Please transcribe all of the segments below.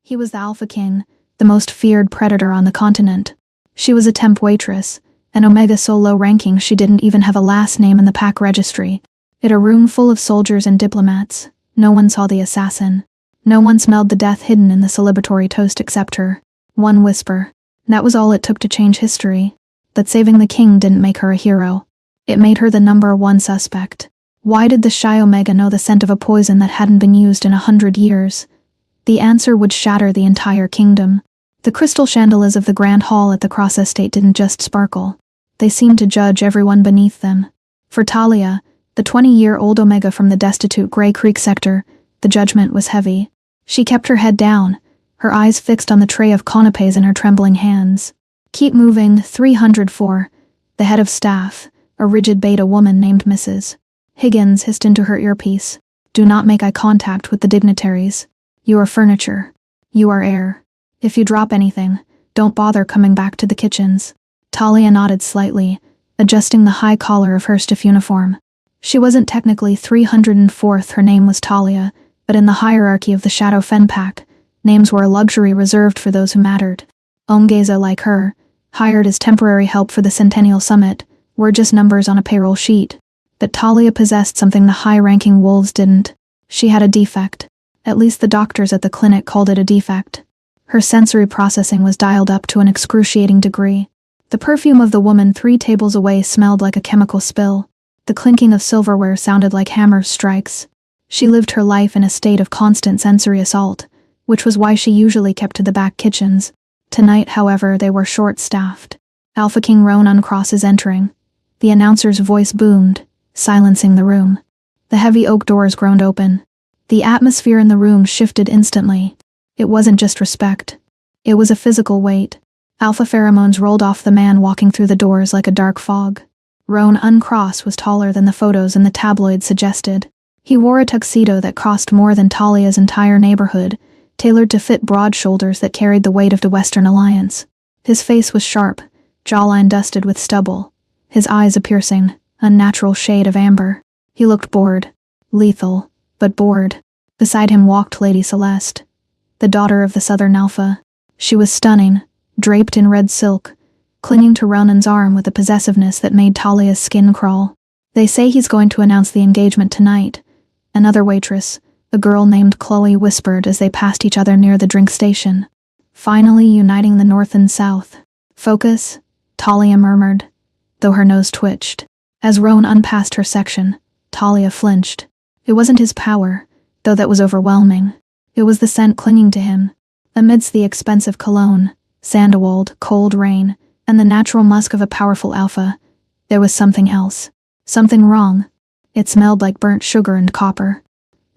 He was the Alpha King, the most feared predator on the continent. She was a temp waitress, an Omega so low-ranking she didn't even have a last name in the pack registry. In a room full of soldiers and diplomats, no one saw the assassin. No one smelled the death hidden in the celebratory toast except her. One whisper. That was all it took to change history. But saving the king didn't make her a hero. It made her the #1 suspect. Why did the shy Omega know the scent of a poison that hadn't been used in 100 years? The answer would shatter the entire kingdom. The crystal chandeliers of the Grand Hall at the Cross Estate didn't just sparkle. They seemed to judge everyone beneath them. For Talia, the 20-year-old Omega from the destitute Grey Creek sector, the judgment was heavy. She kept her head down, her eyes fixed on the tray of canapes in her trembling hands. Keep moving, 304. The head of staff, a rigid beta woman named Mrs. Higgins, hissed into her earpiece. Do not make eye contact with the dignitaries. You are furniture. You are air. If you drop anything, don't bother coming back to the kitchens. Talia nodded slightly, adjusting the high collar of her stiff uniform. She wasn't technically 304th, her name was Talia, but in the hierarchy of the Shadow Fen Pack, names were a luxury reserved for those who mattered. Omgeza, like her, hired as temporary help for the Centennial Summit, were just numbers on a payroll sheet. But Talia possessed something the high-ranking wolves didn't. She had a defect. At least the doctors at the clinic called it a defect. Her sensory processing was dialed up to an excruciating degree. The perfume of the woman 3 tables away smelled like a chemical spill. The clinking of silverware sounded like hammer strikes. She lived her life in a state of constant sensory assault, which was why she usually kept to the back kitchens. Tonight, however, they were short-staffed. Alpha King Ronan Cross is entering. The announcer's voice boomed, silencing the room. The heavy oak doors groaned open. The atmosphere in the room shifted instantly. It wasn't just respect. It was a physical weight. Alpha pheromones rolled off the man walking through the doors like a dark fog. Ronan Cross was taller than the photos in the tabloids suggested. He wore a tuxedo that cost more than Talia's entire neighborhood, tailored to fit broad shoulders that carried the weight of the Western Alliance. His face was sharp, jawline dusted with stubble, his eyes a piercing, unnatural shade of amber. He looked bored. Lethal, but bored. Beside him walked Lady Celeste, the daughter of the Southern Alpha. She was stunning, draped in red silk, clinging to Ronan's arm with a possessiveness that made Talia's skin crawl. They say he's going to announce the engagement tonight. Another waitress, a girl named Chloe, whispered as they passed each other near the drink station. Finally uniting the North and South. Focus, Talia murmured, though her nose twitched. As Ronan passed her section, Talia flinched. It wasn't his power, though that was overwhelming. It was the scent clinging to him. Amidst the expensive cologne, sandalwood, cold rain, and the natural musk of a powerful alpha, there was something else. Something wrong. It smelled like burnt sugar and copper.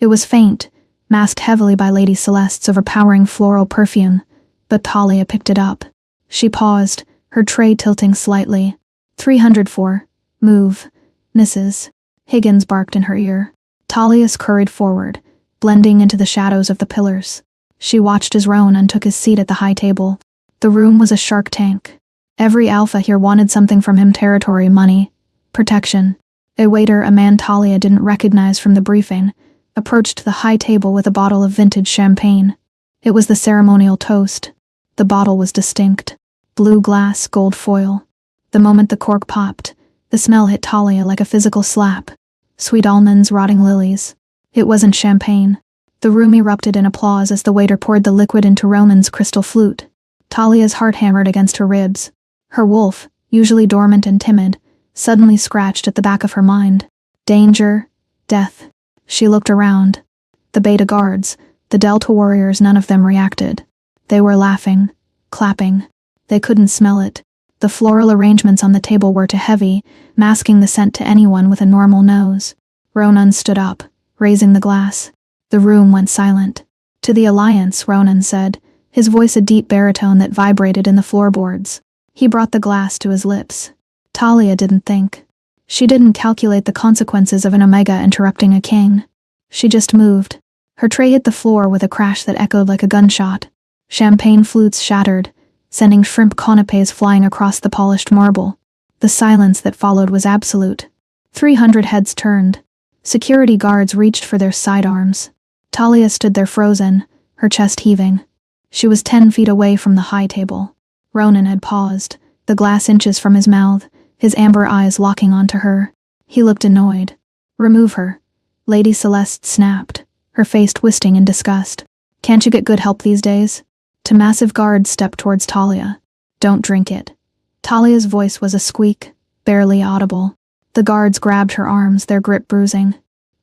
It was faint, masked heavily by Lady Celeste's overpowering floral perfume, but Talia picked it up. She paused, her tray tilting slightly. 304. Move. Mrs. Higgins barked in her ear. Talia scurried forward, blending into the shadows of the pillars. She watched as Ronan took his seat at the high table. The room was a shark tank. Every alpha here wanted something from him: territory, money, protection. A waiter, a man Talia didn't recognize from the briefing, approached the high table with a bottle of vintage champagne. It was the ceremonial toast. The bottle was distinct. Blue glass, gold foil. The moment the cork popped, the smell hit Talia like a physical slap. Sweet almonds, rotting lilies. It wasn't champagne. The room erupted in applause as the waiter poured the liquid into Ronan's crystal flute. Talia's heart hammered against her ribs. Her wolf, usually dormant and timid, suddenly scratched at the back of her mind. Danger. Death. She looked around. The Beta guards, the Delta warriors, none of them reacted. They were laughing, clapping. They couldn't smell it. The floral arrangements on the table were too heavy, masking the scent to anyone with a normal nose. Ronan stood up, raising the glass. The room went silent. To the Alliance, Ronan said, his voice a deep baritone that vibrated in the floorboards. He brought the glass to his lips. Talia didn't think. She didn't calculate the consequences of an Omega interrupting a king. She just moved. Her tray hit the floor with a crash that echoed like a gunshot. Champagne flutes shattered, sending shrimp canapes flying across the polished marble. The silence that followed was absolute. 300 heads turned. Security guards reached for their sidearms. Talia stood there frozen, her chest heaving. She was 10 feet away from the high table. Ronan had paused, the glass inches from his mouth, his amber eyes locking onto her. He looked annoyed. "Remove her," Lady Celeste snapped, her face twisting in disgust. "Can't you get good help these days?" Two massive guards stepped towards Talia. "Don't drink it." Talia's voice was a squeak, barely audible. The guards grabbed her arms, their grip bruising.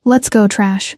"Let's go, trash,"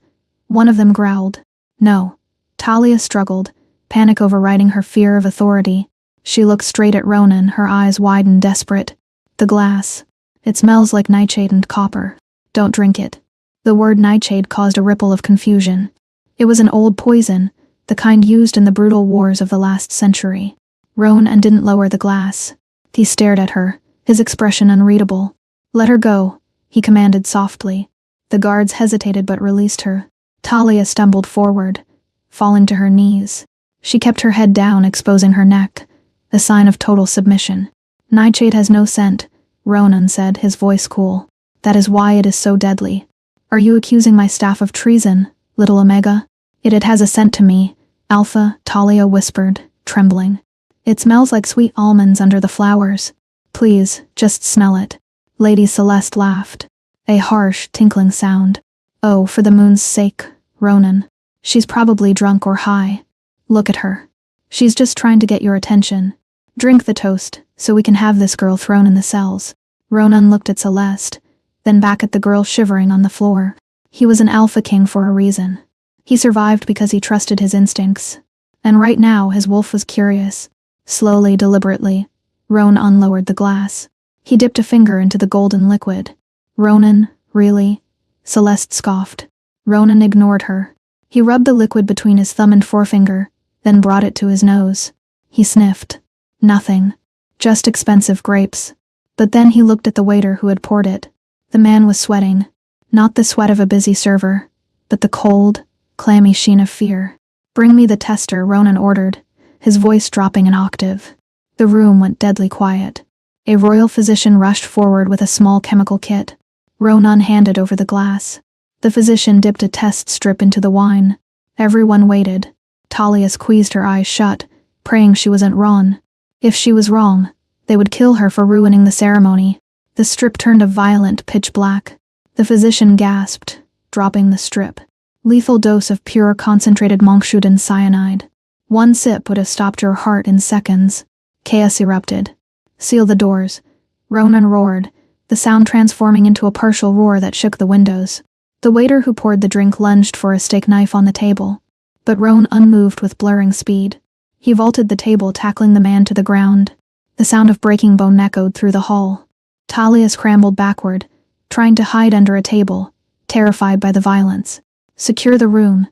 one of them growled. "No." Talia struggled, panic overriding her fear of authority. She looked straight at Ronan, her eyes wide and desperate. "The glass. It smells like nightshade and copper. Don't drink it." The word nightshade caused a ripple of confusion. It was an old poison, the kind used in the brutal wars of the last century. Ronan didn't lower the glass. He stared at her, his expression unreadable. "Let her go," he commanded softly. The guards hesitated but released her. Talia stumbled forward, falling to her knees. She kept her head down, exposing her neck, a sign of total submission. "Nightshade has no scent," Ronan said, his voice cool. "That is why it is so deadly." "Are you accusing my staff of treason, little Omega?" It has a scent to me," Alpha, Talia whispered, trembling. "It smells like sweet almonds under the flowers. Please, just smell it." Lady Celeste laughed. A harsh, tinkling sound. "Oh, for the moon's sake, Ronan. She's probably drunk or high. Look at her. She's just trying to get your attention. Drink the toast, so we can have this girl thrown in the cells." Ronan looked at Celeste, then back at the girl shivering on the floor. He was an Alpha King for a reason. He survived because he trusted his instincts. And right now, his wolf was curious. Slowly, deliberately, Ronan lowered the glass. He dipped a finger into the golden liquid. "Ronan, really?" Celeste scoffed. Ronan ignored her. He rubbed the liquid between his thumb and forefinger, then brought it to his nose. He sniffed. Nothing. Just expensive grapes. But then he looked at the waiter who had poured it. The man was sweating. Not the sweat of a busy server, but the cold, clammy sheen of fear. "Bring me the tester," Ronan ordered, his voice dropping an octave. The room went deadly quiet. A royal physician rushed forward with a small chemical kit. Ronan handed over the glass. The physician dipped a test strip into the wine. Everyone waited. Talia squeezed her eyes shut, praying she wasn't wrong. If she was wrong, they would kill her for ruining the ceremony. The strip turned a violent pitch black. The physician gasped, dropping the strip. Lethal dose of pure concentrated monkshoot cyanide. One sip would have stopped your heart in seconds. Chaos erupted. "Seal the doors," Ronan roared, the sound transforming into a partial roar that shook the windows. The waiter who poured the drink lunged for a steak knife on the table, but Ronan unmoved with blurring speed. He vaulted the table, tackling the man to the ground. The sound of breaking bone echoed through the hall. Talia scrambled backward, trying to hide under a table, terrified by the violence. "Secure the room.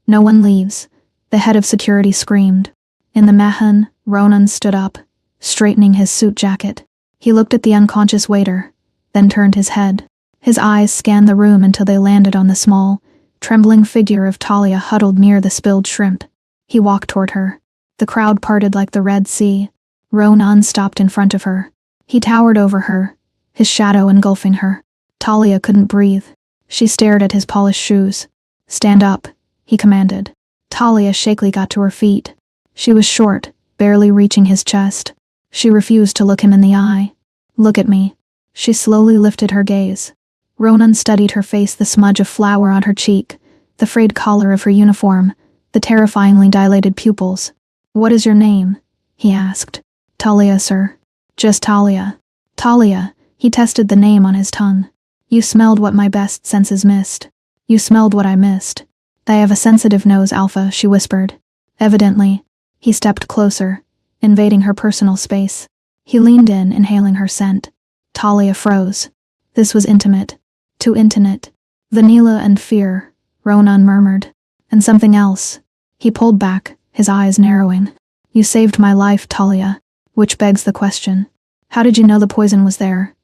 No one leaves," the head of security screamed. In the Mahan, Ronan stood up, straightening his suit jacket. He looked at the unconscious waiter, then turned his head. His eyes scanned the room until they landed on the small, trembling figure of Talia huddled near the spilled shrimp. He walked toward her. The crowd parted like the Red Sea. Ronan stopped in front of her. He towered over her, his shadow engulfing her. Talia couldn't breathe. She stared at his polished shoes. "Stand up," he commanded. Talia shakily got to her feet. She was short, barely reaching his chest. She refused to look him in the eye. "Look at me." She slowly lifted her gaze. Ronan studied her face, the smudge of flour on her cheek, the frayed collar of her uniform, the terrifyingly dilated pupils. "What is your name?" he asked. "Talia, sir." "Just Talia." "Talia," he tested the name on his tongue. "You smelled what my best senses missed. You smelled what I missed." "I have a sensitive nose, Alpha," she whispered. Evidently, he stepped closer, invading her personal space. He leaned in, inhaling her scent. Talia froze. This was intimate. Too intimate. "Vanilla and fear," Ronan murmured. "And something else." He pulled back, his eyes narrowing. "You saved my life, Talia. Which begs the question. How did you know the poison was there?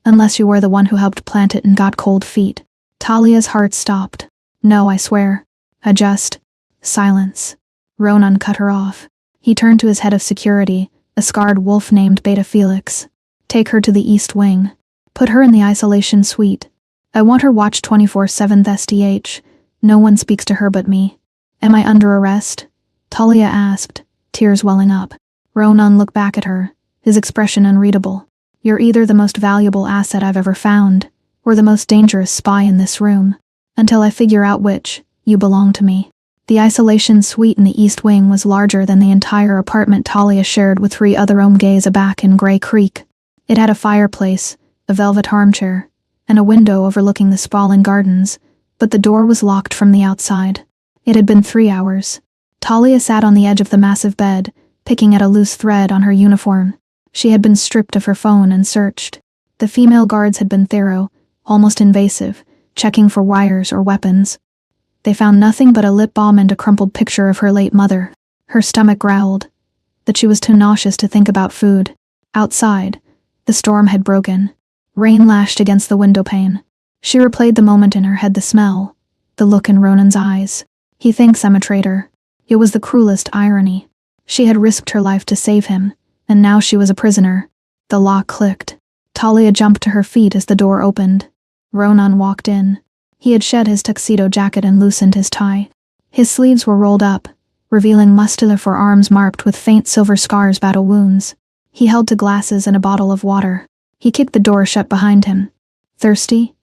Unless you were the one who helped plant it and got cold feet." Talia's heart stopped. "No, I swear. Silence." Ronan cut her off. He turned to his head of security, a scarred wolf named Beta Felix. "Take her to the East Wing. Put her in the isolation suite. I want her watched 24/7 STH. No one speaks to her but me." "Am I under arrest?" Talia asked, tears welling up. Ronan looked back at her, his expression unreadable. You're either the most valuable asset I've ever found, or the most dangerous spy in this room. Until I figure out which, you belong to me. The isolation suite in the East Wing was larger than the entire apartment Talia shared with 3 other Omgays back in Grey Creek. It had a fireplace, a velvet armchair, and a window overlooking the sprawling gardens, but the door was locked from the outside. It had been 3 hours. Talia sat on the edge of the massive bed, picking at a loose thread on her uniform. She had been stripped of her phone and searched. The female guards had been thorough, almost invasive, checking for wires or weapons. They found nothing but a lip balm and a crumpled picture of her late mother. Her stomach growled, that she was too nauseous to think about food. Outside, the storm had broken. Rain lashed against the window pane. She replayed the moment in her head, the smell, the look in Ronan's eyes. He thinks I'm a traitor. It was the cruelest irony. She had risked her life to save him, and now she was a prisoner. The lock clicked. Talia jumped to her feet as the door opened. Ronan walked in. He had shed his tuxedo jacket and loosened his tie. His sleeves were rolled up, revealing muscular forearms marked with faint silver scars, battle wounds. He held to glasses and a bottle of water. He kicked the door shut behind him. Thirsty?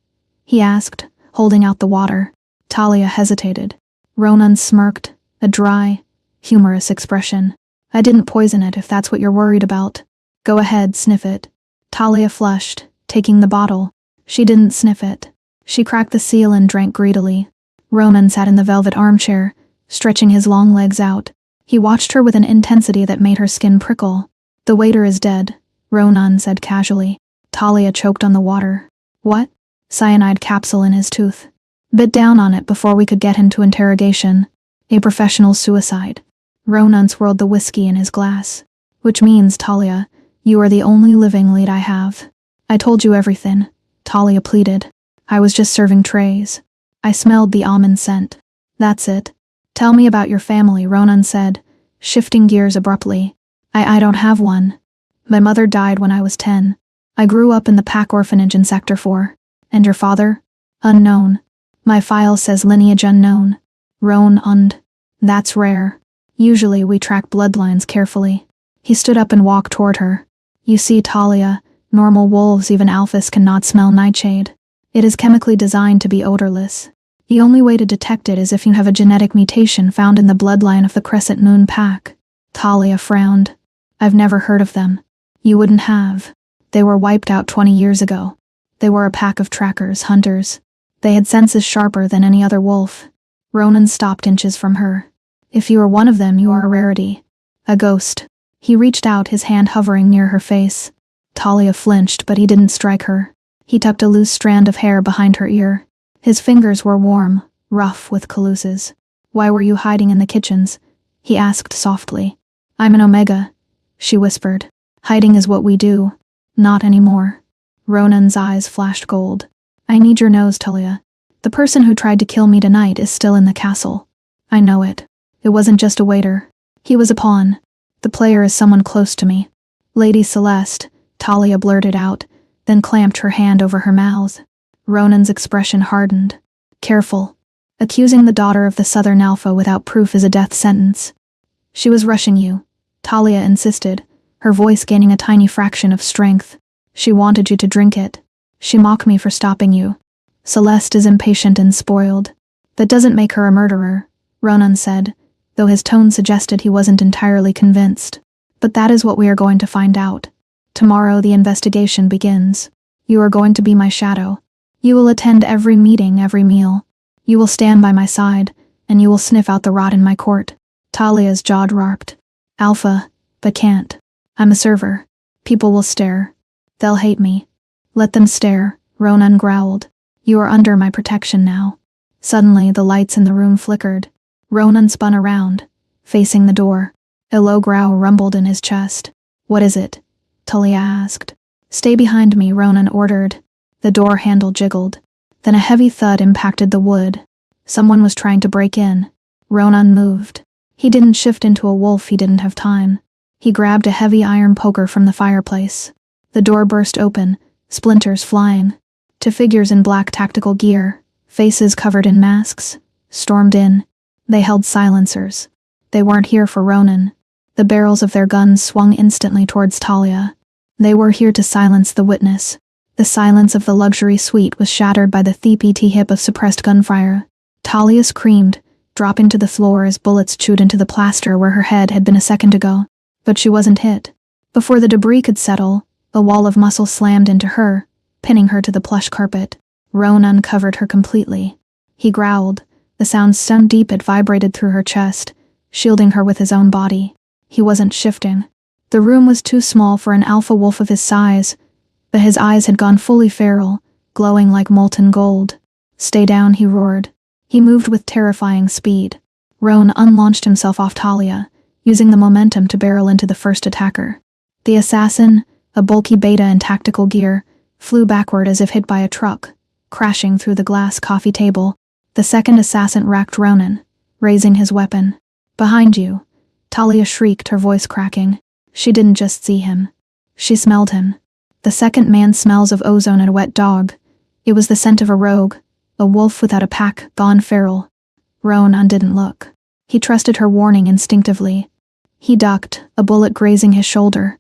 He asked, holding out the water. Talia hesitated. Ronan smirked, a dry, humorous expression. I didn't poison it if that's what you're worried about. Go ahead, sniff it. Talia flushed, taking the bottle. She didn't sniff it. She cracked the seal and drank greedily. Ronan sat in the velvet armchair, stretching his long legs out. He watched her with an intensity that made her skin prickle. The waiter is dead, Ronan said casually. Talia choked on the water. What? Cyanide capsule in his tooth. Bit down on it before we could get him to interrogation. A professional suicide. Ronan swirled the whiskey in his glass. Which means, Talia, you are the only living lead I have. I told you everything, Talia pleaded. I was just serving trays. I smelled the almond scent. That's it. Tell me about your family, Ronan said, shifting gears abruptly. I don't have one. My mother died when I was 10. I grew up in the Pack orphanage in Sector 4. And your father? Unknown. My file says lineage unknown. Ronan. That's rare. Usually we track bloodlines carefully. He stood up and walked toward her. You see, Talia, normal wolves, even alphas, cannot smell nightshade. It is chemically designed to be odorless. The only way to detect it is if you have a genetic mutation found in the bloodline of the Crescent Moon Pack. Talia frowned. I've never heard of them. You wouldn't have. They were wiped out 20 years ago. They were a pack of trackers, hunters. They had senses sharper than any other wolf. Ronan stopped inches from her. If you are one of them, you are a rarity. A ghost. He reached out, his hand hovering near her face. Talia flinched, but he didn't strike her. He tucked a loose strand of hair behind her ear. His fingers were warm, rough with calluses. Why were you hiding in the kitchens? He asked softly. I'm an Omega, she whispered. Hiding is what we do. Not anymore. Ronan's eyes flashed gold. I need your nose, Talia. The person who tried to kill me tonight is still in the castle. I know it. It wasn't just a waiter. He was a pawn. The player is someone close to me. Lady Celeste, Talia blurted out, then clamped her hand over her mouth. Ronan's expression hardened. Careful. Accusing the daughter of the Southern Alpha without proof is a death sentence. She was rushing you, Talia insisted, her voice gaining a tiny fraction of strength. She wanted you to drink it. She mocked me for stopping you. Celeste is impatient and spoiled. That doesn't make her a murderer, Ronan said, though his tone suggested he wasn't entirely convinced. But that is what we are going to find out. Tomorrow the investigation begins. You are going to be my shadow. You will attend every meeting, every meal. You will stand by my side, and you will sniff out the rot in my court. Talia's jaw dropped. Alpha, but can't. I'm a server. People will stare. They'll hate me. Let them stare, Ronan growled. You are under my protection now. Suddenly the lights in the room flickered. Ronan spun around, facing the door. A low growl rumbled in his chest. What is it? Talia asked. Stay behind me, Ronan ordered. The door handle jiggled. Then a heavy thud impacted the wood. Someone was trying to break in. Ronan moved. He didn't shift into a wolf, he didn't have time. He grabbed a heavy iron poker from the fireplace. The door burst open, splinters flying. Two figures in black tactical gear, faces covered in masks, stormed in. They held silencers. They weren't here for Ronan. The barrels of their guns swung instantly towards Talia. They were here to silence the witness. The silence of the luxury suite was shattered by the thippity hip of suppressed gunfire. Talia screamed, dropping to the floor as bullets chewed into the plaster where her head had been a second ago. But she wasn't hit. Before the debris could settle, a wall of muscle slammed into her, pinning her to the plush carpet. Roan uncovered her completely. He growled. The sound so deep it vibrated through her chest, shielding her with his own body. He wasn't shifting. The room was too small for an alpha wolf of his size, but his eyes had gone fully feral, glowing like molten gold. "Stay down," he roared. He moved with terrifying speed. Roan unlaunched himself off Talia, using the momentum to barrel into the first attacker. The assassin, a bulky beta in tactical gear, flew backward as if hit by a truck, crashing through the glass coffee table. The second assassin racked Ronan, raising his weapon. "Behind you," Talia shrieked, her voice cracking. She didn't just see him. She smelled him. The second man smells of ozone and a wet dog. It was the scent of a rogue, a wolf without a pack, gone feral. Ronan didn't look. He trusted her warning instinctively. He ducked, a bullet grazing his shoulder,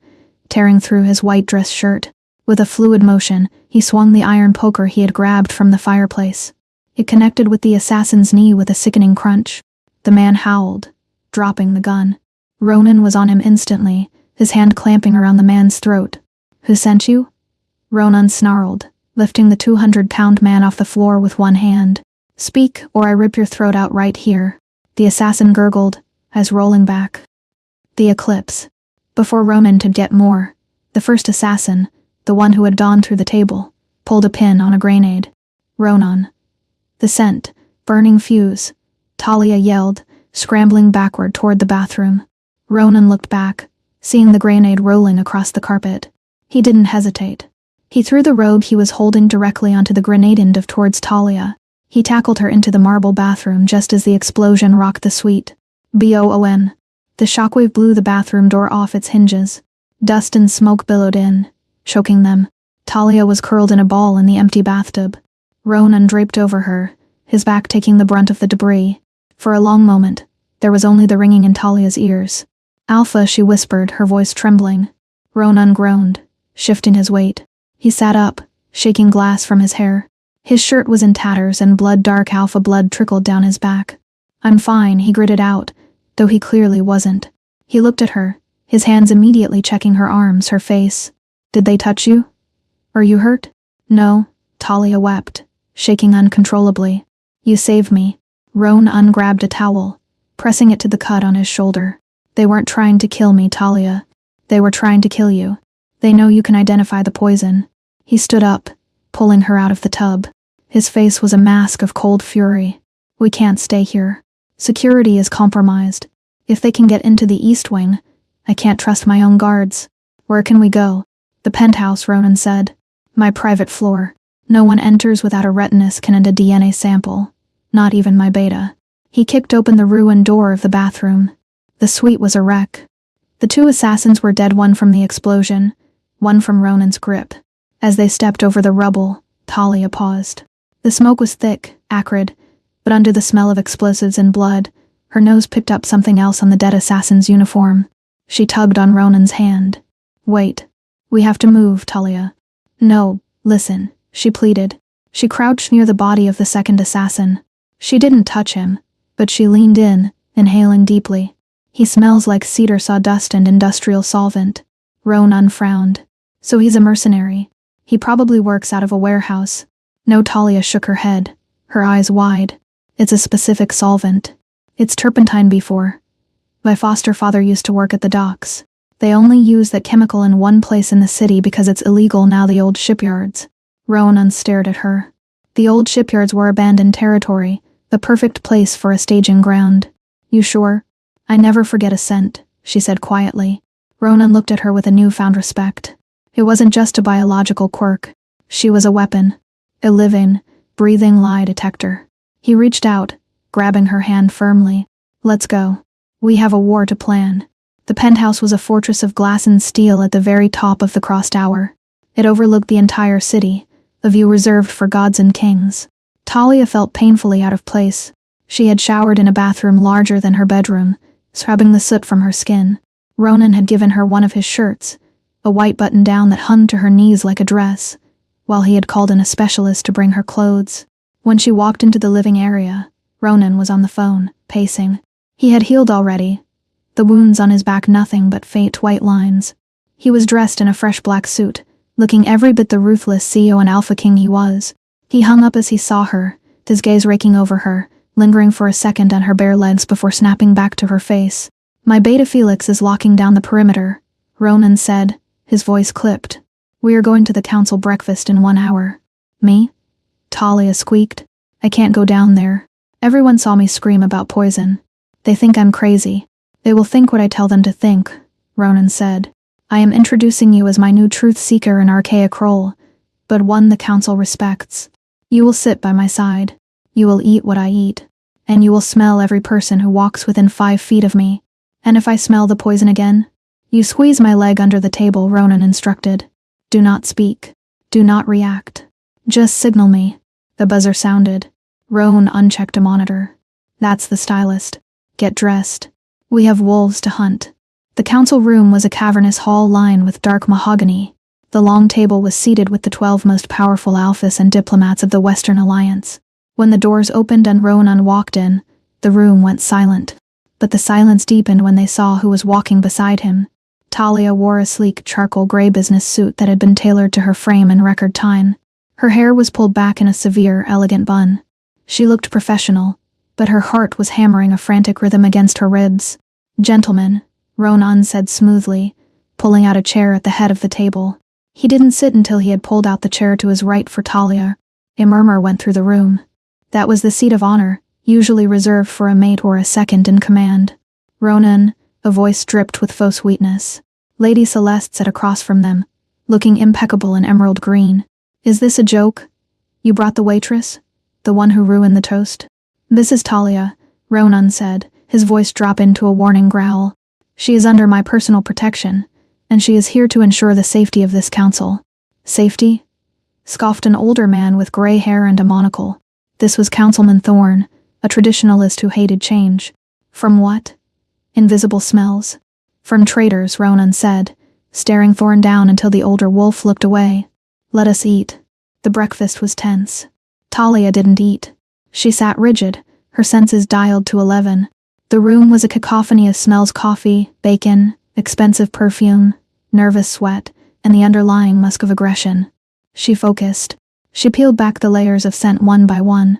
tearing through his white dress shirt. With a fluid motion, he swung the iron poker he had grabbed from the fireplace. It connected with the assassin's knee with a sickening crunch. The man howled, dropping the gun. Ronan was on him instantly, his hand clamping around the man's throat. "Who sent you?" Ronan snarled, lifting the 200-pound man off the floor with one hand. "Speak, or I rip your throat out right here." The assassin gurgled, eyes rolling back. The eclipse. Before Ronan could get more, the first assassin, the one who had dawned through the table, pulled a pin on a grenade. Ronan. The scent, burning fuse. Talia yelled, scrambling backward toward the bathroom. Ronan looked back, seeing the grenade rolling across the carpet. He didn't hesitate. He threw the rogue he was holding directly onto the grenade end of towards Talia. He tackled her into the marble bathroom just as the explosion rocked the suite. Boom. The shockwave blew the bathroom door off its hinges. Dust and smoke billowed in, choking them. Talia was curled in a ball in the empty bathtub. Ronan draped over her, his back taking the brunt of the debris. For a long moment, there was only the ringing in Talia's ears. "Alpha," she whispered, her voice trembling. Ronan groaned, shifting his weight. He sat up, shaking glass from his hair. His shirt was in tatters and blood-dark alpha blood trickled down his back. "I'm fine," he gritted out, though he clearly wasn't. He looked at her, his hands immediately checking her arms, her face. "Did they touch you? Are you hurt?" "No," Talia wept, shaking uncontrollably. "You saved me." Ronan grabbed a towel, pressing it to the cut on his shoulder. "They weren't trying to kill me, Talia. They were trying to kill you. They know you can identify the poison." He stood up, pulling her out of the tub. His face was a mask of cold fury. "We can't stay here. Security is compromised. If they can get into the East Wing, I can't trust my own guards." "Where can we go?" "The penthouse," Ronan said. "My private floor. No one enters without a retina scan and a DNA sample. Not even my beta." He kicked open the ruined door of the bathroom. The suite was a wreck. The two assassins were dead, one from the explosion, one from Ronan's grip. As they stepped over the rubble, Talia paused. The smoke was thick, acrid, but under the smell of explosives and blood, her nose picked up something else on the dead assassin's uniform. She tugged on Ronan's hand. "Wait. We have to move, Talia." "No, listen," she pleaded. She crouched near the body of the second assassin. She didn't touch him, but she leaned in, inhaling deeply. "He smells like cedar sawdust and industrial solvent." Ronan frowned. "So he's a mercenary. He probably works out of a warehouse." No, Talia shook her head, her eyes wide. "It's a specific solvent. It's turpentine before. My foster father used to work at the docks. They only use that chemical in one place in the city because it's illegal now, the old shipyards." Ronan stared at her. The old shipyards were abandoned territory, the perfect place for a staging ground. "You sure?" "I never forget a scent," she said quietly. Ronan looked at her with a newfound respect. It wasn't just a biological quirk. She was a weapon. A living, breathing lie detector. He reached out, grabbing her hand firmly. "Let's go. We have a war to plan." The penthouse was a fortress of glass and steel at the very top of the cross tower. It overlooked the entire city, a view reserved for gods and kings. Talia felt painfully out of place. She had showered in a bathroom larger than her bedroom, scrubbing the soot from her skin. Ronan had given her one of his shirts, a white button-down that hung to her knees like a dress, while he had called in a specialist to bring her clothes. When she walked into the living area, Ronan was on the phone, pacing. He had healed already, the wounds on his back nothing but faint white lines. He was dressed in a fresh black suit, looking every bit the ruthless CEO and alpha king he was. He hung up as he saw her, his gaze raking over her, lingering for a second on her bare legs before snapping back to her face. "My beta Felix is locking down the perimeter," Ronan said, his voice clipped. "We are going to the council breakfast in 1 hour." "Me?" Talia squeaked. "I can't go down there. Everyone saw me scream about poison. They think I'm crazy. They will think what I tell them to think," Ronan said. "I am introducing you as my new truth seeker and archaic role, but one the council respects. You will sit by my side. You will eat what I eat. And you will smell every person who walks within 5 feet of me. And if I smell the poison again, you squeeze my leg under the table," Ronan instructed. "Do not speak. Do not react. Just signal me." The buzzer sounded. Ronan unchecked a monitor. "That's the stylist. Get dressed. We have wolves to hunt." The council room was a cavernous hall lined with dark mahogany. The long table was seated with the 12 most powerful alphas and diplomats of the Western Alliance. When the doors opened and Ronan walked in, the room went silent. But the silence deepened when they saw who was walking beside him. Talia wore a sleek charcoal gray business suit that had been tailored to her frame in record time. Her hair was pulled back in a severe, elegant bun. She looked professional, but her heart was hammering a frantic rhythm against her ribs. "Gentlemen," Ronan said smoothly, pulling out a chair at the head of the table. He didn't sit until he had pulled out the chair to his right for Talia. A murmur went through the room. That was the seat of honor, usually reserved for a mate or a second in command. "Ronan," a voice dripped with faux sweetness. Lady Celeste sat across from them, looking impeccable in emerald green. "Is this a joke? You brought the waitress? The one who ruined the toast?" "This is Talia," Ronan said, his voice dropping to a warning growl. "She is under my personal protection, and she is here to ensure the safety of this council." "Safety?" scoffed an older man with gray hair and a monocle. This was Councilman Thorne, a traditionalist who hated change. "From what?" "Invisible smells." "From traitors," Ronan said, staring Thorne down until the older wolf looked away. "Let us eat." The breakfast was tense. Talia didn't eat. She sat rigid, her senses dialed to 11. The room was a cacophony of smells: coffee, bacon, expensive perfume, nervous sweat, and the underlying musk of aggression. She focused. She peeled back the layers of scent one by one.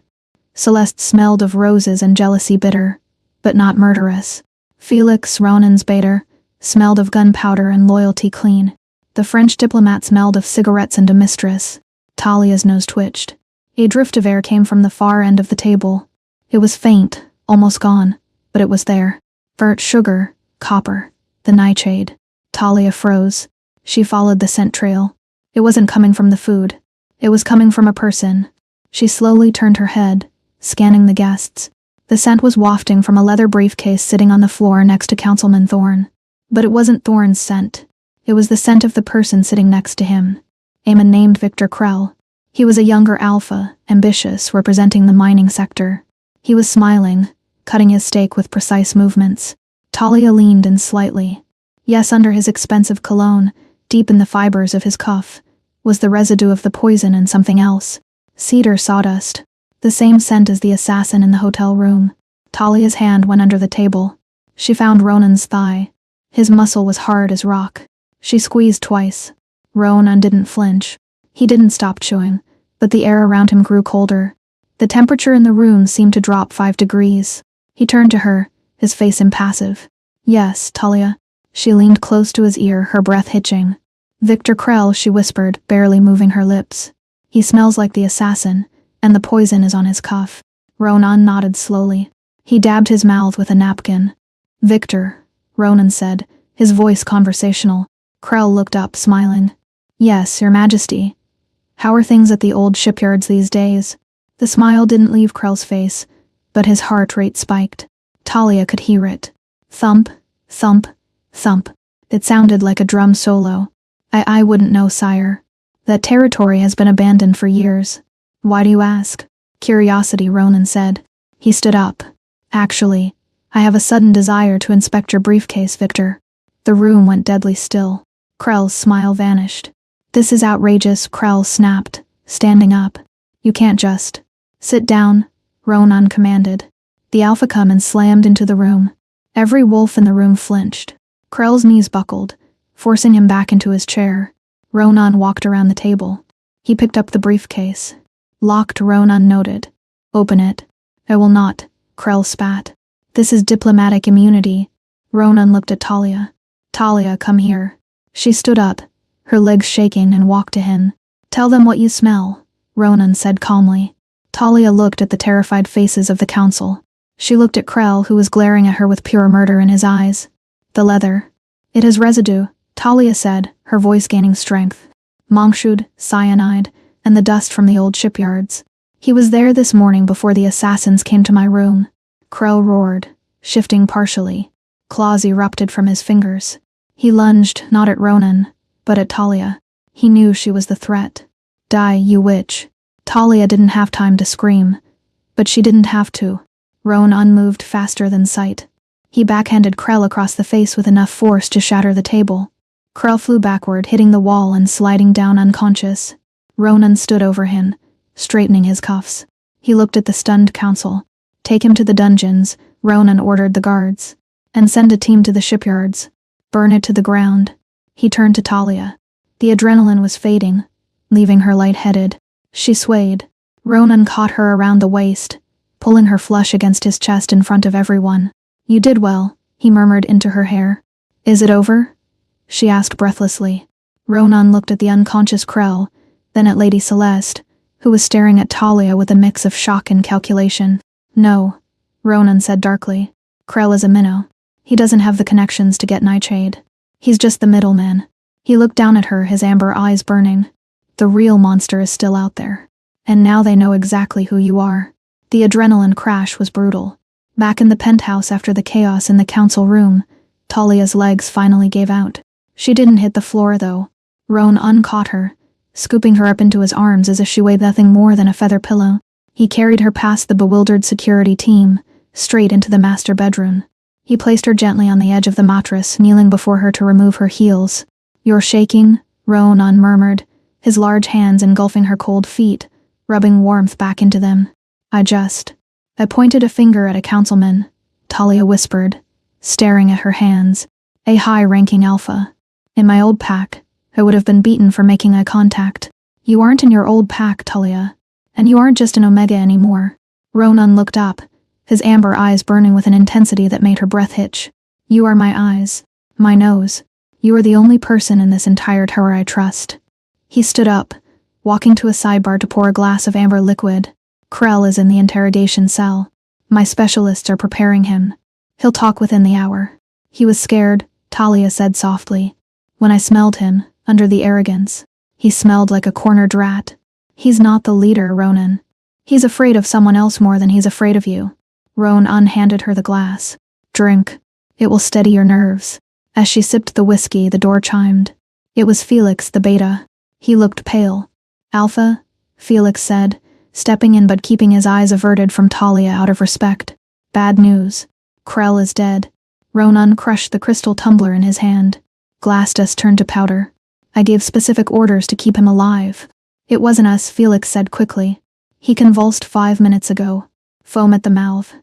Celeste smelled of roses and jealousy bitter, but not murderous. Felix, Ronan's beta, smelled of gunpowder and loyalty clean. The French diplomat smelled of cigarettes and a mistress. Talia's nose twitched. A drift of air came from the far end of the table. It was faint, almost gone, but it was there. Burnt sugar, copper, the nightshade. Talia froze. She followed the scent trail. It wasn't coming from the food. It was coming from a person. She slowly turned her head, scanning the guests. The scent was wafting from a leather briefcase sitting on the floor next to Councilman Thorne. But it wasn't Thorne's scent. It was the scent of the person sitting next to him. A man named Victor Krell. He was a younger alpha, ambitious, representing the mining sector. He was smiling, cutting his steak with precise movements. Talia leaned in slightly. Yes, under his expensive cologne, deep in the fibers of his cuff, was the residue of the poison and something else. Cedar sawdust. The same scent as the assassin in the hotel room. Talia's hand went under the table. She found Ronan's thigh. His muscle was hard as rock. She squeezed twice. Ronan didn't flinch. He didn't stop chewing, but the air around him grew colder. The temperature in the room seemed to drop 5 degrees. He turned to her, his face impassive. "Yes, Talia." She leaned close to his ear, her breath hitching. "Victor Krell," she whispered, barely moving her lips. "He smells like the assassin, and the poison is on his cuff." Ronan nodded slowly. He dabbed his mouth with a napkin. "Victor," Ronan said, his voice conversational. Krell looked up, smiling. "Yes, Your Majesty. How are things at the old shipyards these days?" The smile didn't leave Krell's face, but his heart rate spiked. Talia could hear it. Thump, thump, thump. It sounded like a drum solo. I wouldn't know, sire. That territory has been abandoned for years." "Why do you ask?" "Curiosity," Ronan said. He stood up. "Actually, I have a sudden desire to inspect your briefcase, Victor." The room went deadly still. Krell's smile vanished. "This is outrageous," Krell snapped, standing up. "You can't just sit down," Ronan commanded. The alpha come and slammed into the room. Every wolf in the room flinched. Krell's knees buckled, forcing him back into his chair. Ronan walked around the table. He picked up the briefcase. "Locked," Ronan noted. "Open it." "I will not," Krell spat. "This is diplomatic immunity." Ronan looked at Talia. "Talia, come here." She stood up, her legs shaking, and walked to him. "Tell them what you smell," Ronan said calmly. Talia looked at the terrified faces of the council. She looked at Krell, who was glaring at her with pure murder in his eyes. "The leather. It has residue," Talia said, her voice gaining strength. "Monkshood, cyanide, and the dust from the old shipyards. He was there this morning before the assassins came to my room." Krell roared, shifting partially. Claws erupted from his fingers. He lunged, not at Ronan, but at Talia. He knew she was the threat. "Die, you witch." Talia didn't have time to scream, but she didn't have to. Ronan moved faster than sight. He backhanded Krell across the face with enough force to shatter the table. Krell flew backward, hitting the wall and sliding down unconscious. Ronan stood over him, straightening his cuffs. He looked at the stunned council. "Take him to the dungeons," Ronan ordered the guards. "And send a team to the shipyards. Burn it to the ground." He turned to Talia. The adrenaline was fading, leaving her lightheaded. She swayed. Ronan caught her around the waist, pulling her flush against his chest in front of everyone. "You did well," he murmured into her hair. "Is it over?" she asked breathlessly. Ronan looked at the unconscious Krell, then at Lady Celeste, who was staring at Talia with a mix of shock and calculation. "No," Ronan said darkly. "Krell is a minnow. He doesn't have the connections to get Nightshade. He's just the middleman." He looked down at her, his amber eyes burning. "The real monster is still out there. And now they know exactly who you are." The adrenaline crash was brutal. Back in the penthouse after the chaos in the council room, Talia's legs finally gave out. She didn't hit the floor, though. Ronan caught her, scooping her up into his arms as if she weighed nothing more than a feather pillow. He carried her past the bewildered security team, straight into the master bedroom. He placed her gently on the edge of the mattress, kneeling before her to remove her heels. "You're shaking," Ronan murmured, his large hands engulfing her cold feet, rubbing warmth back into them. I pointed a finger at a councilman," Talia whispered, staring at her hands. "A high-ranking alpha. In my old pack, I would have been beaten for making eye contact. You aren't in your old pack, Talia. And you aren't just an Omega anymore." Ronan looked up, his amber eyes burning with an intensity that made her breath hitch. "You are my eyes, my nose. You are the only person in this entire tower I trust." He stood up, walking to a sidebar to pour a glass of amber liquid. "Krell is in the interrogation cell. My specialists are preparing him. He'll talk within the hour." "He was scared," Talia said softly. "When I smelled him, under the arrogance, he smelled like a cornered rat." "He's not the leader, Ronan. He's afraid of someone else more than he's afraid of you." Ronan handed her the glass. "Drink. It will steady your nerves." As she sipped the whiskey, the door chimed. It was Felix, the beta. He looked pale. "Alpha," Felix said, stepping in but keeping his eyes averted from Talia out of respect. "Bad news. Krell is dead." Ronan crushed the crystal tumbler in his hand. Glass dust turned to powder. "I gave specific orders to keep him alive." "It wasn't us," Felix said quickly. "He convulsed 5 minutes ago. Foam at the mouth.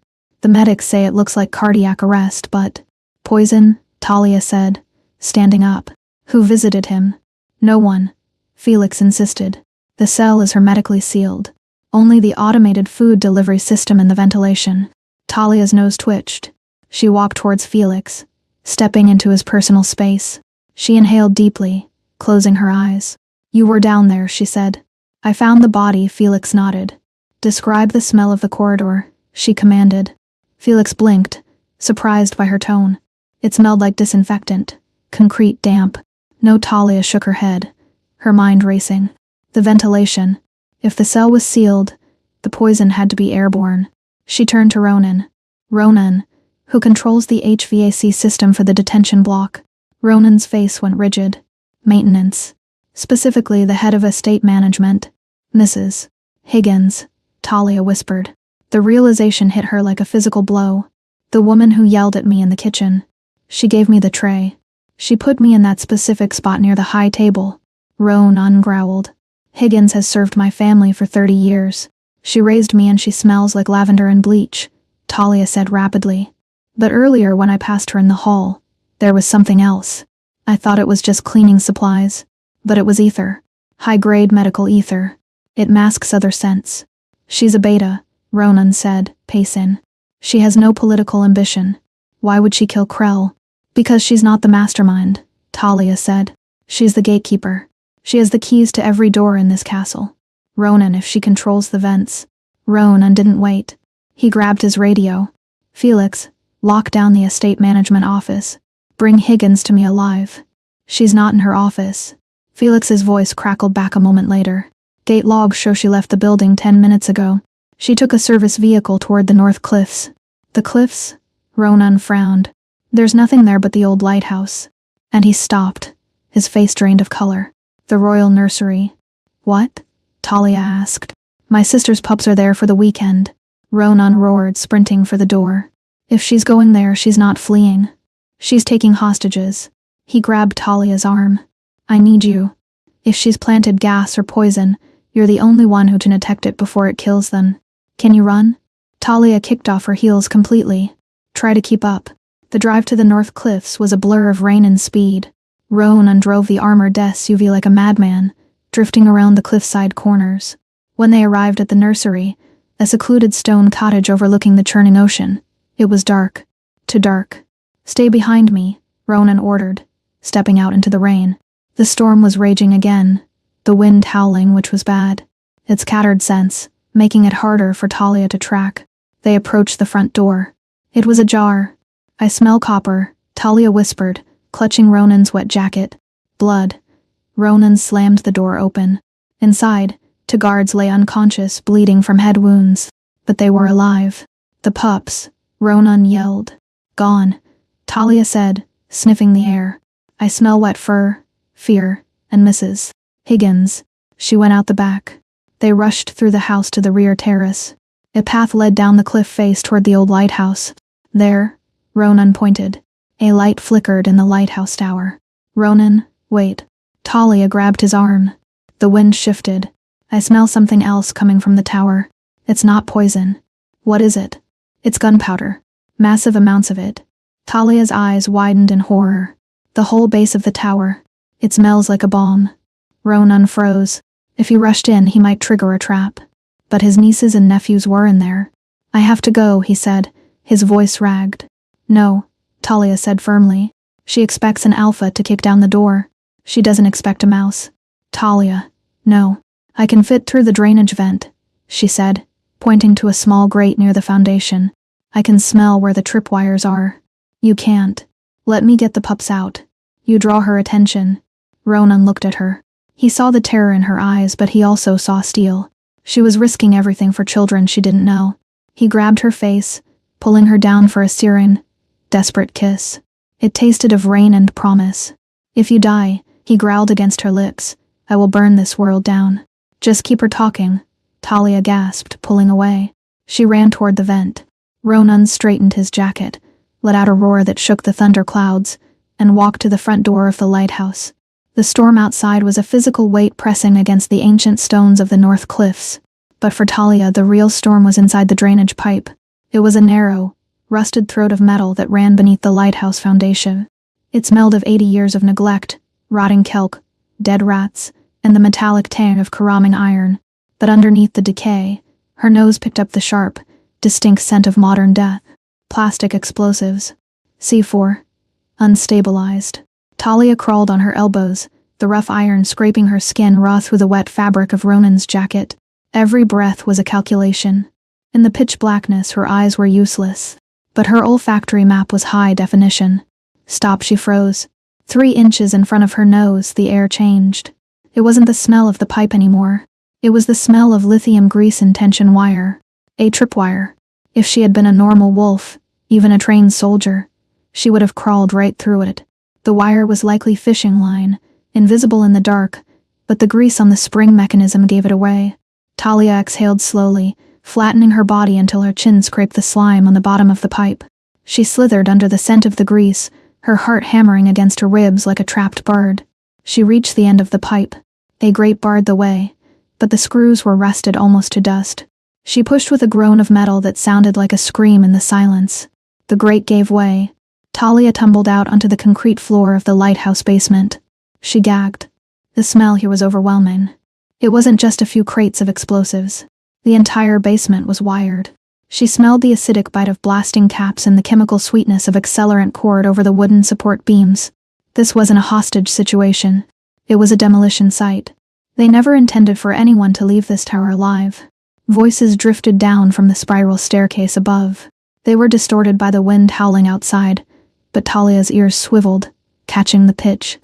The medics say it looks like cardiac arrest, but—" "Poison," Talia said, standing up. "Who visited him?" "No one," Felix insisted. "The cell is hermetically sealed. Only the automated food delivery system and the ventilation." Talia's nose twitched. She walked towards Felix, stepping into his personal space. She inhaled deeply, closing her eyes. "You were down there," she said. "I found the body," Felix nodded. "Describe the smell of the corridor," she commanded. Felix blinked, surprised by her tone. It smelled like disinfectant, concrete damp. No, Talia shook her head, her mind racing. The ventilation. If the cell was sealed, the poison had to be airborne. She turned to Ronan. "Ronan, who controls the HVAC system for the detention block?" Ronan's face went rigid. "Maintenance. Specifically the head of estate management. Mrs. Higgins," Talia whispered. The realization hit her like a physical blow. "The woman who yelled at me in the kitchen. She gave me the tray. She put me in that specific spot near the high table. Ronan growled. Higgins has served my family for 30 years. She raised me and she smells like lavender and bleach, Talia said rapidly. But earlier when I passed her in the hall, there was something else. I thought it was just cleaning supplies. But it was ether. High-grade medical ether. It masks other scents. She's a beta, Ronan said, pacing. She has no political ambition. Why would she kill Krell? Because she's not the mastermind, Talia said. She's the gatekeeper. She has the keys to every door in this castle. Ronan, if she controls the vents. Ronan didn't wait. He grabbed his radio. Felix, lock down the estate management office. Bring Higgins to me alive. She's not in her office. Felix's voice crackled back a moment later. Gate logs show she left the building 10 minutes ago. She took a service vehicle toward the North Cliffs. The cliffs? Ronan frowned. There's nothing there but the old lighthouse. And he stopped, his face drained of color. The royal nursery. What? Talia asked. My sister's pups are there for the weekend. Ronan roared, sprinting for the door. If she's going there, she's not fleeing. She's taking hostages. He grabbed Talia's arm. I need you. If she's planted gas or poison, you're the only one who can detect it before it kills them. Can you run? Talia kicked off her heels completely. Try to keep up. The drive to the North Cliffs was a blur of rain and speed. Ronan drove the armored SUV like a madman, drifting around the cliffside corners. When they arrived at the nursery, a secluded stone cottage overlooking the churning ocean, it was dark. Too dark. Stay behind me, Ronan ordered, stepping out into the rain. The storm was raging again, the wind howling, which was bad. It scattered scents, making it harder for Talia to track. They approached the front door. It was ajar. I smell copper, Talia whispered, clutching Ronan's wet jacket. Blood. Ronan slammed the door open. Inside, two guards lay unconscious, bleeding from head wounds. But they were alive. The pups, Ronan yelled. Gone, Talia said, sniffing the air. I smell wet fur, fear, and Mrs. Higgins. She went out the back. They rushed through the house to the rear terrace. A path led down the cliff face toward the old lighthouse. There, Ronan pointed. A light flickered in the lighthouse tower. Ronan, wait. Talia grabbed his arm. The wind shifted. I smell something else coming from the tower. It's not poison. What is it? It's gunpowder. Massive amounts of it. Talia's eyes widened in horror. The whole base of the tower. It smells like a bomb. Ronan froze. If he rushed in, he might trigger a trap. But his nieces and nephews were in there. I have to go, he said, his voice ragged. No, Talia said firmly. She expects an alpha to kick down the door. She doesn't expect a mouse. Talia. No. I can fit through the drainage vent, she said, pointing to a small grate near the foundation. I can smell where the tripwires are. You can't. Let me get the pups out. You draw her attention. Ronan looked at her. He saw the terror in her eyes, but he also saw steel. She was risking everything for children she didn't know. He grabbed her face, pulling her down for a searing, desperate kiss. It tasted of rain and promise. If you die, he growled against her lips, I will burn this world down. Just keep her talking, Talia gasped, pulling away. She ran toward the vent. Ronan straightened his jacket, let out a roar that shook the thunder clouds, and walked to the front door of the lighthouse. The storm outside was a physical weight pressing against the ancient stones of the North Cliffs. But for Talia, the real storm was inside the drainage pipe. It was a narrow, rusted throat of metal that ran beneath the lighthouse foundation. It smelled of 80 years of neglect, rotting kelp, dead rats, and the metallic tang of caraming iron. But underneath the decay, her nose picked up the sharp, distinct scent of modern death. Plastic explosives. C4. Unstabilized. Talia crawled on her elbows, the rough iron scraping her skin raw through the wet fabric of Ronan's jacket. Every breath was a calculation. In the pitch blackness, her eyes were useless. But her olfactory map was high definition. Stop, she froze. 3 inches in front of her nose, the air changed. It wasn't the smell of the pipe anymore. It was the smell of lithium grease and tension wire. A tripwire. If she had been a normal wolf, even a trained soldier, she would have crawled right through it. The wire was likely fishing line, invisible in the dark, but the grease on the spring mechanism gave it away. Talia exhaled slowly, flattening her body until her chin scraped the slime on the bottom of the pipe. She slithered under the scent of the grease, her heart hammering against her ribs like a trapped bird. She reached the end of the pipe. A grate barred the way, but the screws were rusted almost to dust. She pushed with a groan of metal that sounded like a scream in the silence. The grate gave way. Talia tumbled out onto the concrete floor of the lighthouse basement. She gagged. The smell here was overwhelming. It wasn't just a few crates of explosives. The entire basement was wired. She smelled the acidic bite of blasting caps and the chemical sweetness of accelerant poured over the wooden support beams. This wasn't a hostage situation. It was a demolition site. They never intended for anyone to leave this tower alive. Voices drifted down from the spiral staircase above. They were distorted by the wind howling outside, but Talia's ears swiveled, catching the pitch.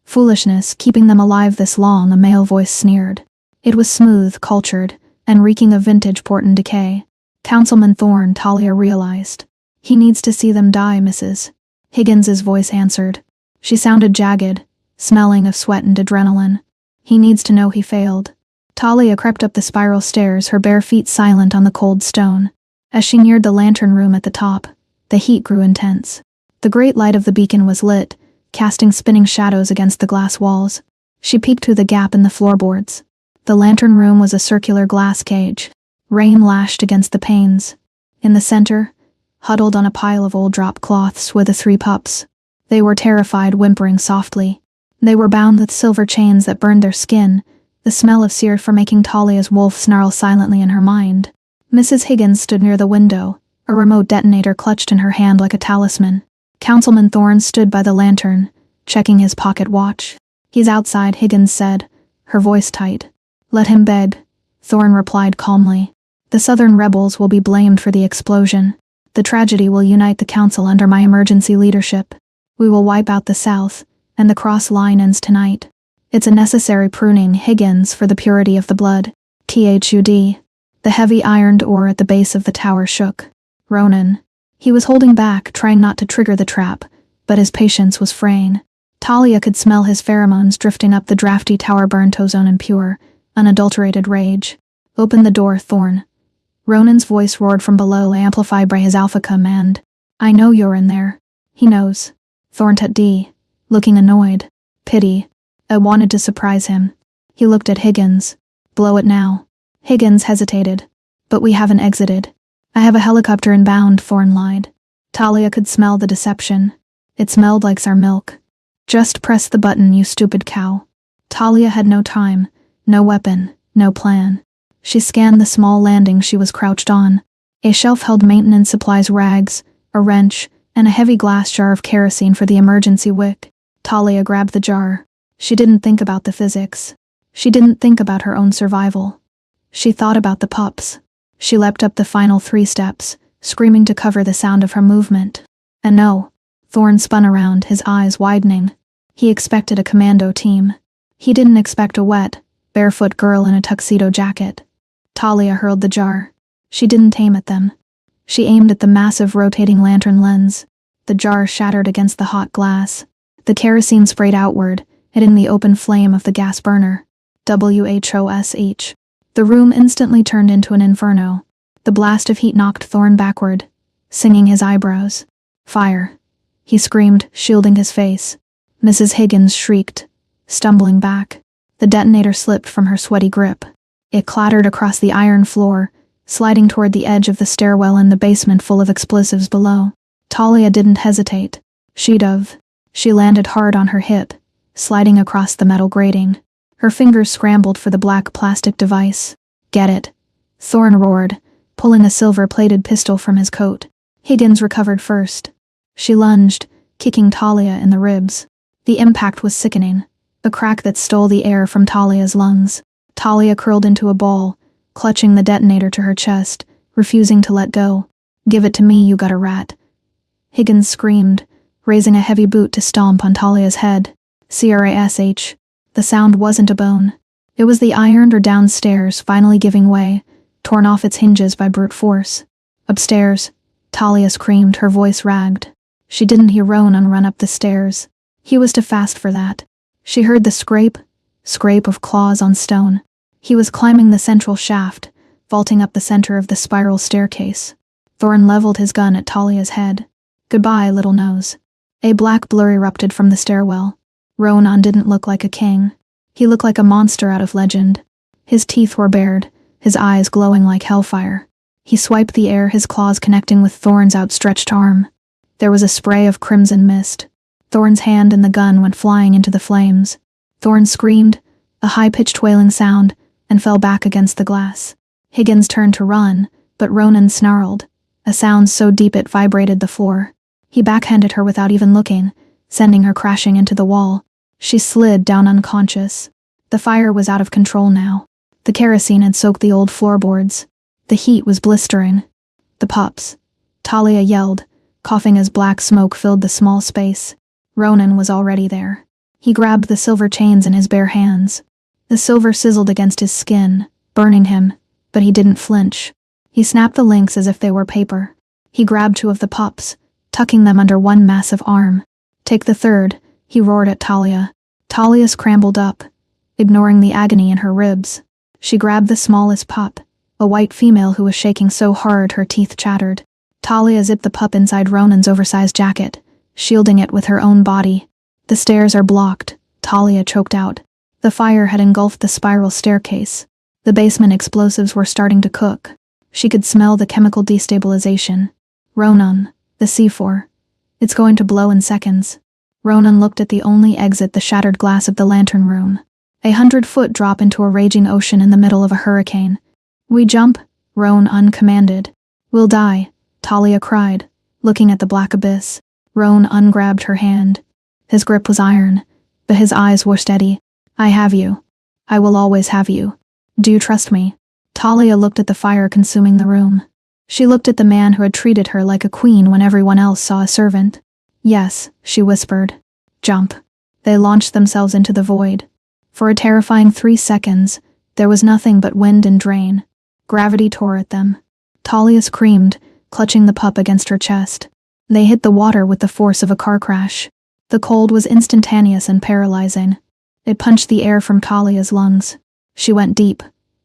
Foolishness, keeping them alive this long, a male voice sneered. It was smooth, cultured, and reeking of vintage port and decay. Councilman Thorne, Talia realized. He needs to see them die, Mrs. Higgins's voice answered. She sounded jagged, smelling of sweat and adrenaline. He needs to know he failed. Talia crept up the spiral stairs, her bare feet silent on the cold stone. As she neared the lantern room at the top, the heat grew intense. The great light of the beacon was lit, casting spinning shadows against the glass walls. She peeked through the gap in the floorboards. The lantern room was a circular glass cage. Rain lashed against the panes. In the center, huddled on a pile of old drop cloths, were the 3 pups. They were terrified, whimpering softly. They were bound with silver chains that burned their skin, the smell of seared for making Talia's wolf snarl silently in her mind. Mrs. Higgins stood near the window, a remote detonator clutched in her hand like a talisman. Councilman Thorne stood by the lantern, checking his pocket watch. He's outside, Higgins said, her voice tight. Let him beg, Thorne replied calmly. The Southern rebels will be blamed for the explosion. The tragedy will unite the council under my emergency leadership. We will wipe out the South, and the cross line ends tonight. It's a necessary pruning, Higgins, for the purity of the blood. THUD. The heavy ironed ore at the base of the tower shook. Ronan. He was holding back, trying not to trigger the trap, but his patience was fraying. Talia could smell his pheromones drifting up the drafty tower burnt ozone and pure, unadulterated rage. Open the door, Thorne. Ronan's voice roared from below, amplified by his alpha command. I know you're in there. He knows. Thorne tut-d, looking annoyed. Pity. I wanted to surprise him. He looked at Higgins. Blow it now. Higgins hesitated. But we haven't exited. I have a helicopter inbound, Thorne lied. Talia could smell the deception. It smelled like sour milk. Just press the button, you stupid cow. Talia had no time, no weapon, no plan. She scanned the small landing she was crouched on. A shelf held maintenance supplies, rags, a wrench, and a heavy glass jar of kerosene for the emergency wick. Talia grabbed the jar. She didn't think about the physics. She didn't think about her own survival. She thought about the pups. She leapt up the final 3 steps, screaming to cover the sound of her movement. And no. Thorne spun around, his eyes widening. He expected a commando team. He didn't expect a wet, barefoot girl in a tuxedo jacket. Talia hurled the jar. She didn't aim at them. She aimed at the massive rotating lantern lens. The jar shattered against the hot glass. The kerosene sprayed outward, hitting the open flame of the gas burner. WHOSH. The room instantly turned into an inferno. The blast of heat knocked Thorne backward, singing his eyebrows. Fire. He screamed, shielding his face. Mrs. Higgins shrieked, stumbling back. The detonator slipped from her sweaty grip. It clattered across the iron floor, sliding toward the edge of the stairwell in the basement full of explosives below. Talia didn't hesitate. She'd have. She landed hard on her hip, sliding across the metal grating. Her fingers scrambled for the black plastic device. Get it. Thorne roared, pulling a silver-plated pistol from his coat. Higgins recovered first. She lunged, kicking Talia in the ribs. The impact was sickening, a crack that stole the air from Talia's lungs. Talia curled into a ball, clutching the detonator to her chest, refusing to let go. Give it to me, you gutter rat. Higgins screamed, raising a heavy boot to stomp on Talia's head. Crash. The sound wasn't a bone. It was the iron door downstairs finally giving way, torn off its hinges by brute force. Upstairs, Talia screamed, her voice ragged. She didn't hear Ronan run up the stairs. He was too fast for that. She heard the scrape of claws on stone. He was climbing the central shaft, vaulting up the center of the spiral staircase. Thorne leveled his gun at Talia's head. Goodbye, little nose. A black blur erupted from the stairwell. Ronan didn't look like a king. He looked like a monster out of legend. His teeth were bared, his eyes glowing like hellfire. He swiped the air, his claws connecting with Thorn's outstretched arm. There was a spray of crimson mist. Thorn's hand and the gun went flying into the flames. Thorn screamed, a high-pitched wailing sound, and fell back against the glass. Higgins turned to run, but Ronan snarled, a sound so deep it vibrated the floor. He backhanded her without even looking, sending her crashing into the wall. She slid down unconscious. The fire was out of control now. The kerosene had soaked the old floorboards. The heat was blistering. The pups. Talia yelled, coughing as black smoke filled the small space. Ronan was already there. He grabbed the silver chains in his bare hands. The silver sizzled against his skin, burning him, but he didn't flinch. He snapped the links as if they were paper. He grabbed 2 of the pups, tucking them under one massive arm. Take the third, he roared at Talia. Talia scrambled up, ignoring the agony in her ribs. She grabbed the smallest pup, a white female who was shaking so hard her teeth chattered. Talia zipped the pup inside Ronan's oversized jacket, shielding it with her own body. The stairs are blocked, Talia choked out. The fire had engulfed the spiral staircase. The basement explosives were starting to cook. She could smell the chemical destabilization. Ronan, the C4. It's going to blow in seconds. Ronan looked at the only exit, the shattered glass of the lantern room. 100-foot drop into a raging ocean in the middle of a hurricane. We jump, Ronan commanded. We'll die, Talia cried, looking at the black abyss. Ronan grabbed her hand. His grip was iron, but his eyes were steady. I have you. I will always have you. Do you trust me? Talia looked at the fire consuming the room. She looked at the man who had treated her like a queen when everyone else saw a servant. Yes, she whispered. Jump. They launched themselves into the void. For a terrifying 3 seconds, there was nothing but wind and drain. Gravity tore at them. Talia screamed, clutching the pup against her chest. They hit the water with the force of a car crash. The cold was instantaneous and paralyzing. It punched the air from Talia's lungs. She went deep,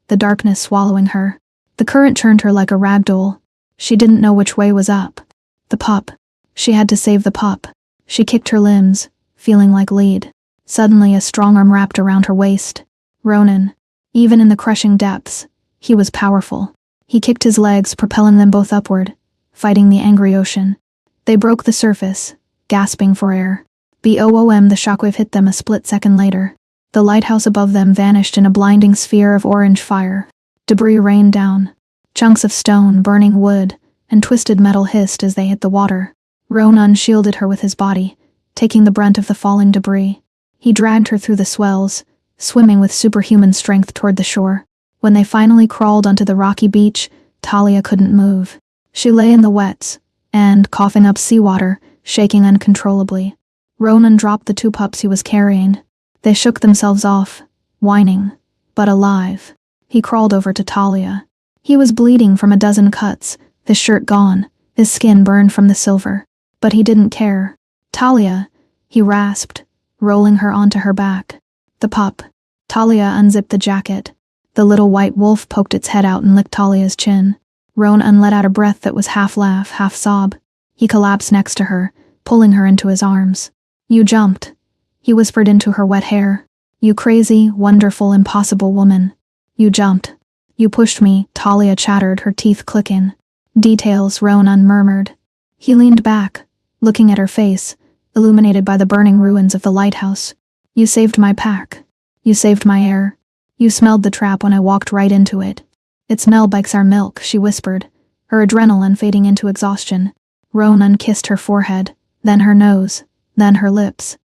the darkness swallowing her. The current churned her like a rag doll. She didn't know which way was up. The pup. She had to save the pup. She kicked her limbs, feeling like lead. Suddenly a strong arm wrapped around her waist. Ronan. Even in the crushing depths, he was powerful. He kicked his legs, propelling them both upward, fighting the angry ocean. They broke the surface, gasping for air. Boom, the shockwave hit them a split second later. The lighthouse above them vanished in a blinding sphere of orange fire. Debris rained down. Chunks of stone, burning wood, and twisted metal hissed as they hit the water. Ronan shielded her with his body, taking the brunt of the falling debris. He dragged her through the swells, swimming with superhuman strength toward the shore. When they finally crawled onto the rocky beach, Talia couldn't move. She lay in the wets, and, coughing up seawater, shaking uncontrollably. Ronan dropped the 2 pups he was carrying. They shook themselves off, whining, but alive. He crawled over to Talia. He was bleeding from a dozen cuts, his shirt gone, his skin burned from the silver. But he didn't care. Talia, he rasped, rolling her onto her back. The pup. Talia unzipped the jacket. The little white wolf poked its head out and licked Talia's chin. Ronan let out a breath that was half laugh, half sob. He collapsed next to her, pulling her into his arms. You jumped, he whispered into her wet hair. You crazy, wonderful, impossible woman. You jumped. You pushed me, Talia chattered, her teeth clicking. Details, Ronan murmured. He leaned back, looking at her face, illuminated by the burning ruins of the lighthouse. You saved my pack. You saved my air. You smelled the trap when I walked right into it. It smelled like our milk, she whispered, her adrenaline fading into exhaustion. Ronan kissed her forehead, then her nose, then her lips.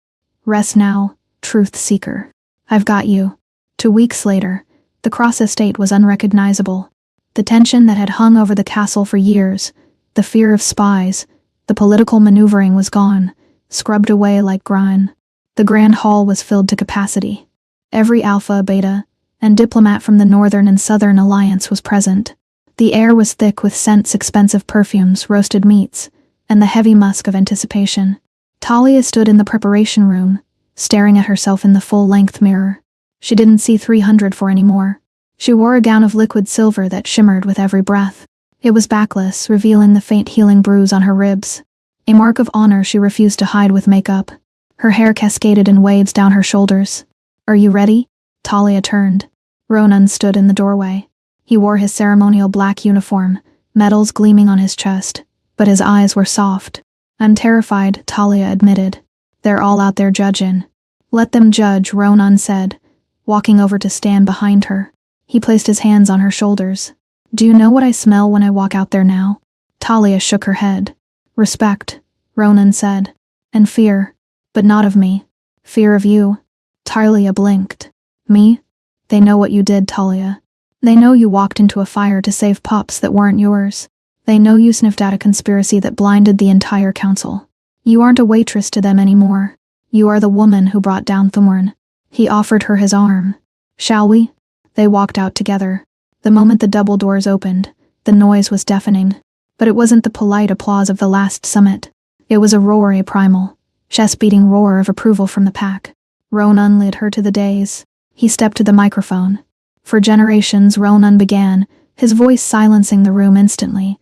Rest now, truth seeker. I've got you. 2 weeks later, the Cross estate was unrecognizable. The tension that had hung over the castle for years, the fear of spies, the political maneuvering was gone, scrubbed away like grime. The grand hall was filled to capacity. Every alpha, beta, and diplomat from the Northern and Southern Alliance was present. The air was thick with scents, expensive perfumes, roasted meats, and the heavy musk of anticipation. Talia stood in the preparation room, staring at herself in the full-length mirror. She didn't see 304 anymore. She wore a gown of liquid silver that shimmered with every breath. It was backless, revealing the faint healing bruise on her ribs. a mark of honor she refused to hide with makeup. Her hair cascaded in waves down her shoulders. "Are you ready?" Talia turned. Ronan stood in the doorway. He wore his ceremonial black uniform, medals gleaming on his chest, but his eyes were soft. "I'm terrified," Talia admitted. "They're all out there judging." "Let them judge," Ronan said, walking over to stand behind her. He placed his hands on her shoulders. "Do you know what I smell when I walk out there now?" Talia shook her head. "Respect," Ronan said. "And fear. But not of me. Fear of you." Talia blinked. "Me? They know what you did, Talia. They know you walked into a fire to save pups that weren't yours. They know you sniffed out a conspiracy that blinded the entire council. You aren't a waitress to them anymore. You are the woman who brought down Thorn." He offered her his arm. "Shall we?" They walked out together. The moment the double doors opened, the noise was deafening. But it wasn't the polite applause of the last summit. It was a roar, a primal, chest-beating roar of approval from the pack. Ronan led her to the dais. He stepped to the microphone. "For generations," Ronan began, his voice silencing the room instantly.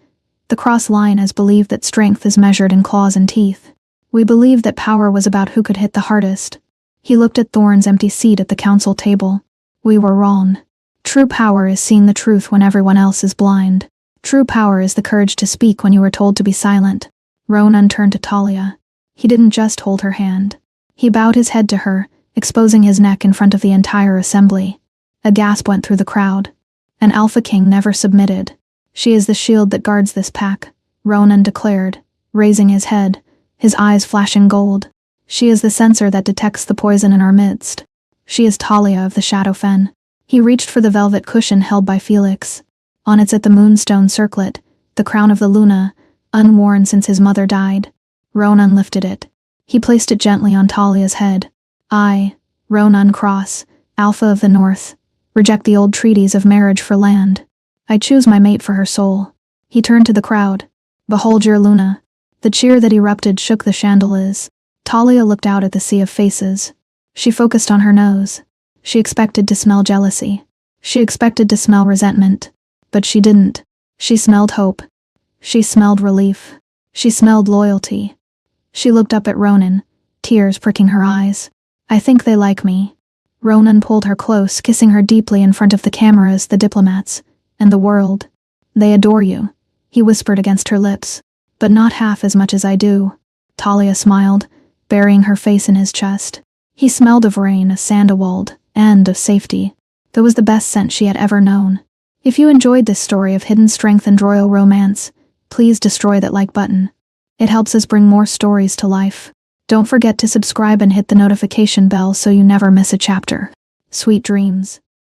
"The Cross line has believed that strength is measured in claws and teeth. We believed that power was about who could hit the hardest." He looked at Thorn's empty seat at the council table. "We were wrong. True power is seeing the truth when everyone else is blind. True power is the courage to speak when you are told to be silent." Ronan turned to Talia. He didn't just hold her hand. He bowed his head to her, exposing his neck in front of the entire assembly. A gasp went through the crowd. "An Alpha King never submitted. She is the shield that guards this pack," Ronan declared, raising his head, his eyes flashing gold. "She is the sensor that detects the poison in our midst. She is Talia of the Shadowfen." He reached for the velvet cushion held by Felix. On it sat the moonstone circlet, the crown of the Luna, unworn since his mother died. Ronan lifted it. He placed it gently on Talia's head. "I, Ronan Cross, Alpha of the North, reject the old treaties of marriage for land. I choose my mate for her soul." He turned to the crowd. "Behold your Luna." The cheer that erupted shook the chandeliers. Talia looked out at the sea of faces. She focused on her nose. She expected to smell jealousy. She expected to smell resentment. But she didn't. She smelled hope. She smelled relief. She smelled loyalty. She looked up at Ronan, tears pricking her eyes. "I think they like me." Ronan pulled her close, kissing her deeply in front of the cameras, the diplomats, and the world. "They adore you," he whispered against her lips. "But not half as much as I do." Talia smiled, burying her face in his chest. He smelled of rain, of sandalwood, and of safety. That was the best scent she had ever known. If you enjoyed this story of hidden strength and royal romance, please destroy that like button. It helps us bring more stories to life. Don't forget to subscribe and hit the notification bell so you never miss a chapter. Sweet dreams.